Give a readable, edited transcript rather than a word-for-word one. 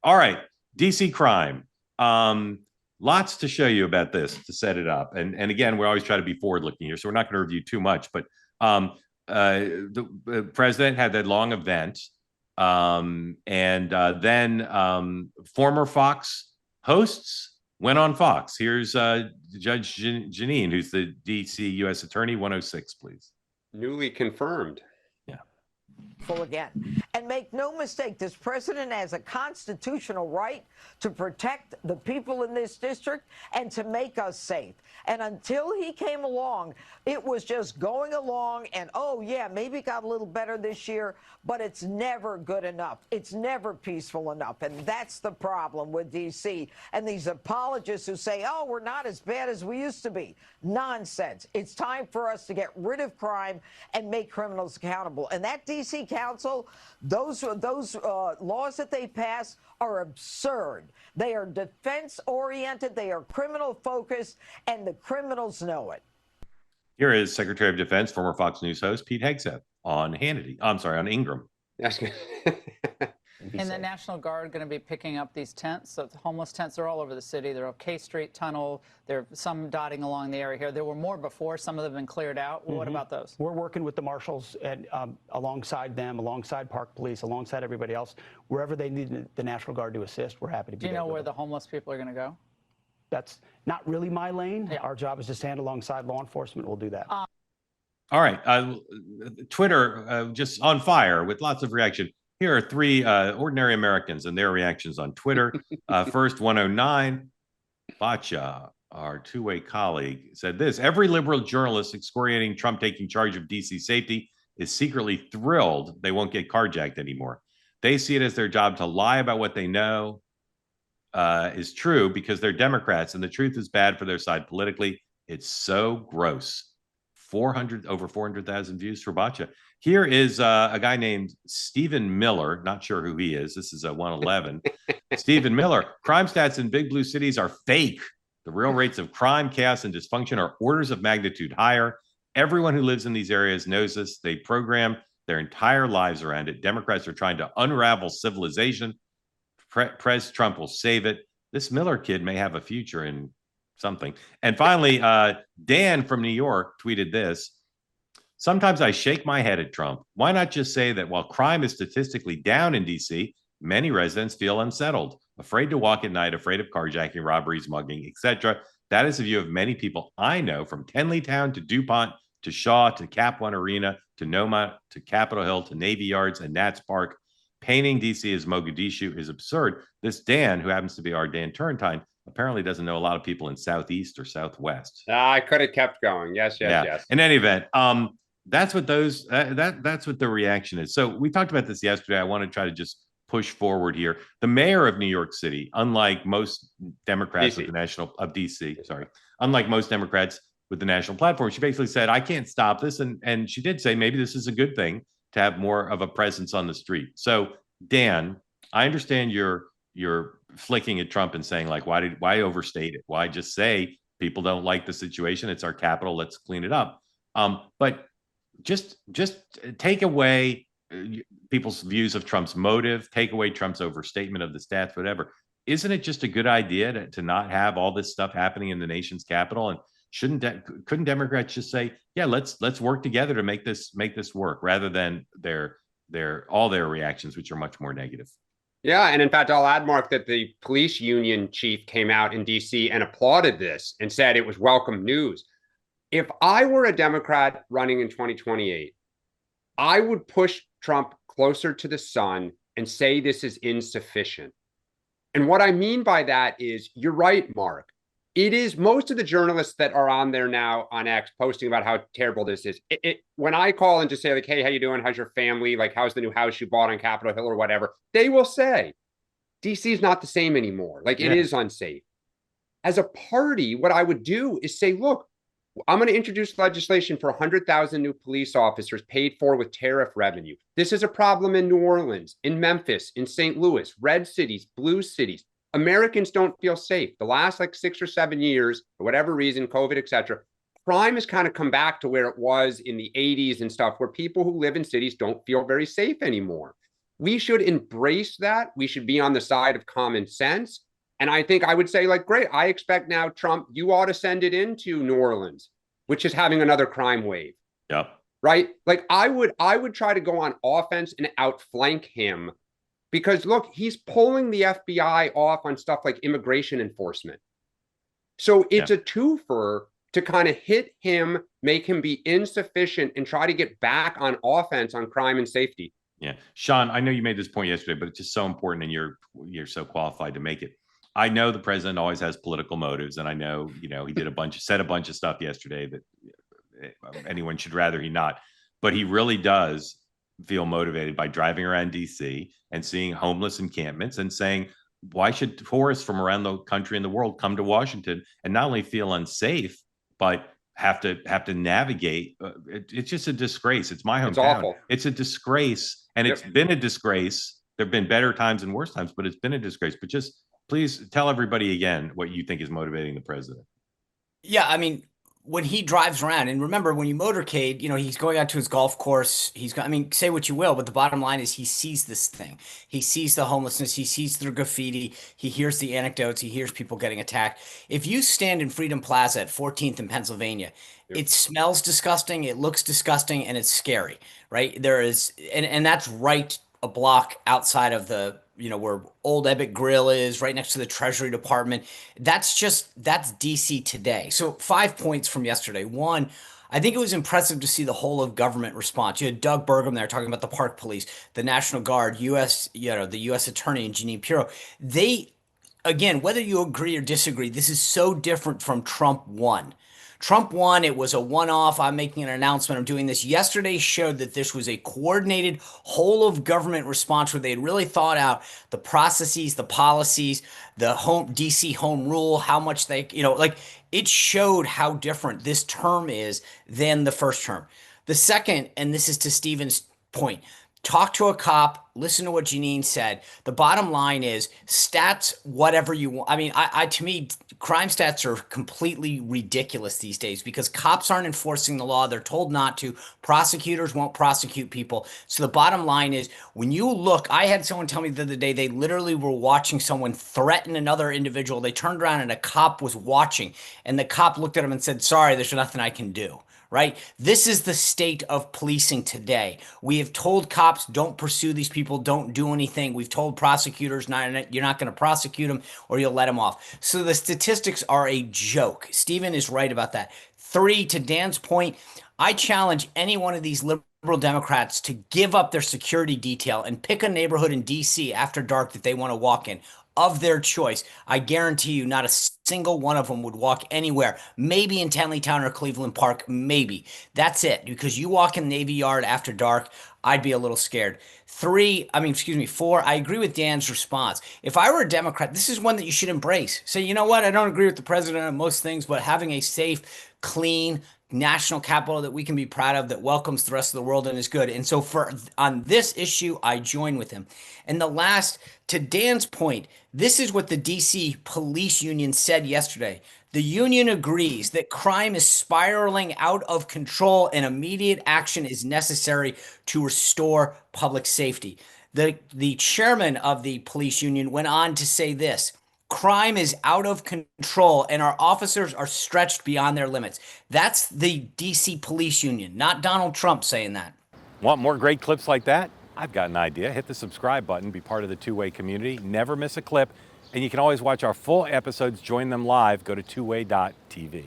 All right, DC crime. Lots to show you about this to set it up. And again, we always try to be forward looking here, so we're not going to review too much. But the president had that long event, and then former Fox hosts went on Fox. Here's Judge Janine, who's the DC U.S. Attorney. 106, please. Newly confirmed. Again. And make no mistake, this president has a constitutional right to protect the people in this district and to make us safe. And until he came along, it was just going along and, oh, yeah, maybe it got a little better this year, but it's never good enough. It's never peaceful enough. And that's the problem with D.C. and these apologists who say, oh, we're not as bad as we used to be. Nonsense. It's time for us to get rid of crime and make criminals accountable. And that D.C. Council, those laws that they pass are absurd. They are defense-oriented, they are criminal-focused, and the criminals know it. Here is Secretary of Defense, former Fox News host Pete Hegseth on Hannity. I'm sorry, on Ingram. And the National Guard going to be picking up these tents. So the homeless tents are all over the city. They're on K Street Tunnel. There are some dotting along the area here. There were more before. Some of them have been cleared out. Well, what about those? We're working with the marshals and alongside them, alongside Park Police, alongside everybody else. Wherever they need the National Guard to assist, we're happy to be there. Do you know where the homeless people are going to go? That's not really my lane. Yeah. Our job is to stand alongside law enforcement. We'll do that. All right. Twitter just on fire with lots of reaction. Here are three ordinary Americans and their reactions on Twitter. First, 109, Bacha, our two-way colleague, said this: every liberal journalist excoriating Trump taking charge of DC safety is secretly thrilled they won't get carjacked anymore. They see it as their job to lie about what they know is true because they're Democrats and the truth is bad for their side politically. It's so gross. Over 400,000 views for Bacha. Here is a guy named Stephen Miller. Not sure who he is. This is a 111. Stephen Miller. Crime stats in big blue cities are fake. The real rates of crime, chaos, and dysfunction are orders of magnitude higher. Everyone who lives in these areas knows this. They program their entire lives around it. Democrats are trying to unravel civilization. Pres Trump will save it. This Miller kid may have a future in something. And finally, Dan from New York tweeted this: sometimes I shake my head at Trump. Why not just say that while crime is statistically down in DC, many residents feel unsettled, afraid to walk at night, afraid of carjacking, robberies, mugging, etc. That is the view of many people I know, from Tenleytown to DuPont to Shaw to Cap One Arena to Noma to Capitol Hill to Navy Yards and Nats Park. Painting DC as Mogadishu is absurd. This Dan, who happens to be our Dan Turrentine, apparently doesn't know a lot of people in Southeast or Southwest. I could have kept going. Yes. In any event, that's what that's what the reaction is. So we talked about this yesterday. I want to try to just push forward here. The mayor of New York City, unlike most Democrats with the DC, unlike most Democrats with the national platform, she basically said, I can't stop this. And she did say maybe this is a good thing to have more of a presence on the street. So Dan, I understand you're flicking at Trump and saying, like, why overstate it? Why just say people don't like the situation? It's our capital. Let's clean it up. But just take away people's views of Trump's motive, take away Trump's overstatement of the stats, whatever. Isn't it just a good idea to not have all this stuff happening in the nation's capital? And couldn't Democrats just say, yeah, let's work together to make this work, rather than all their reactions, which are much more negative? Yeah, and in fact, I'll add, Mark, that the police union chief came out in D.C. and applauded this and said it was welcome news. If I were a Democrat running in 2028, I would push Trump closer to the sun and say this is insufficient. And what I mean by that is, you're right, Mark. It is most of the journalists that are on there now on X posting about how terrible this is. When I call and just say, like, hey, how you doing? How's your family? Like, how's the new house you bought on Capitol Hill or whatever? They will say, DC is not the same anymore. Like, it is unsafe. As a party, what I would do is say, look, I'm going to introduce legislation for 100,000 new police officers paid for with tariff revenue. This is a problem in New Orleans, in Memphis, in St. Louis, red cities, blue cities. Americans don't feel safe. The last 6 or 7 years, for whatever reason, COVID, etc., crime has kind of come back to where it was in the 80s and stuff, where people who live in cities don't feel very safe anymore. We should embrace that. We should be on the side of common sense. And I think I would say, like, great, I expect now, Trump, you ought to send it into New Orleans, which is having another crime wave. Yep. Right? Like I would try to go on offense and outflank him because look, he's pulling the FBI off on stuff like immigration enforcement. So it's a twofer to kind of hit him, make him be insufficient, and try to get back on offense on crime and safety. Yeah. Sean, I know you made this point yesterday, but it's just so important, and you're so qualified to make it. I know the president always has political motives, and I know, he said a bunch of stuff yesterday that anyone should rather he not, but he really does feel motivated by driving around DC and seeing homeless encampments and saying, why should tourists from around the country and the world come to Washington and not only feel unsafe, but have to navigate? It's just a disgrace. It's my hometown. It's awful. It's a disgrace, and it's been a disgrace. There have been better times and worse times, but it's been a disgrace. But just please tell everybody again what you think is motivating the president. Yeah, I mean, when he drives around, and remember, when you motorcade, he's going out to his golf course. Say what you will, but the bottom line is he sees this thing. He sees the homelessness. He sees the graffiti. He hears the anecdotes. He hears people getting attacked. If you stand in Freedom Plaza at 14th in Pennsylvania, it smells disgusting. It looks disgusting, and it's scary, right? There is, and that's right a block outside of the, where Old Ebbitt Grill is, right next to the Treasury Department. That's DC today. So 5 points from yesterday. One, I think it was impressive to see the whole of government response. You had Doug Burgum there talking about the Park Police, the National Guard, the U.S. Attorney and Jeanine Pirro. They, again, whether you agree or disagree, this is so different from Trump 1. Trump won. It was a one-off. I'm making an announcement. I'm doing this. Yesterday showed that this was a coordinated whole of government response where they had really thought out the processes, the policies, the DC home rule, how much they, it showed how different this term is than the first term. The second, and this is to Stephen's point, talk to a cop, listen to what Jeanine said. The bottom line is stats, whatever you want. I mean, to me, crime stats are completely ridiculous these days because cops aren't enforcing the law. They're told not to. Prosecutors won't prosecute people. So the bottom line is when you look, I had someone tell me the other day, they literally were watching someone threaten another individual. They turned around and a cop was watching and the cop looked at him and said, sorry, there's nothing I can do. Right? This is the state of policing today. We have told cops, don't pursue these people, don't do anything. We've told prosecutors, you're not going to prosecute them or you'll let them off. So the statistics are a joke. Stephen is right about that. 3, to Dan's point, I challenge any one of these liberal Democrats to give up their security detail and pick a neighborhood in D.C. after dark that they want to walk in. Of their choice. I guarantee you not a single one of them would walk anywhere. Maybe in Tenleytown or Cleveland Park, maybe. That's it. Because you walk in Navy Yard after dark, I'd be a little scared. 4, I agree with Dan's response. If I were a Democrat, this is one that you should embrace. Say, you know what? I don't agree with the president on most things, but having a safe, clean, national capital that we can be proud of that welcomes the rest of the world and is good. And so on this issue, I join with him. And the last, to Dan's point, this is what the DC Police Union said yesterday. The union agrees that crime is spiraling out of control and immediate action is necessary to restore public safety. The chairman of the police union went on to say this: crime is out of control and our officers are stretched beyond their limits. That's the DC Police Union, not Donald Trump saying that. Want more great clips like that? I've got an idea. Hit the subscribe button, be part of the Two-Way community, never miss a clip, and you can always watch our full episodes, join them live, go to twoway.tv.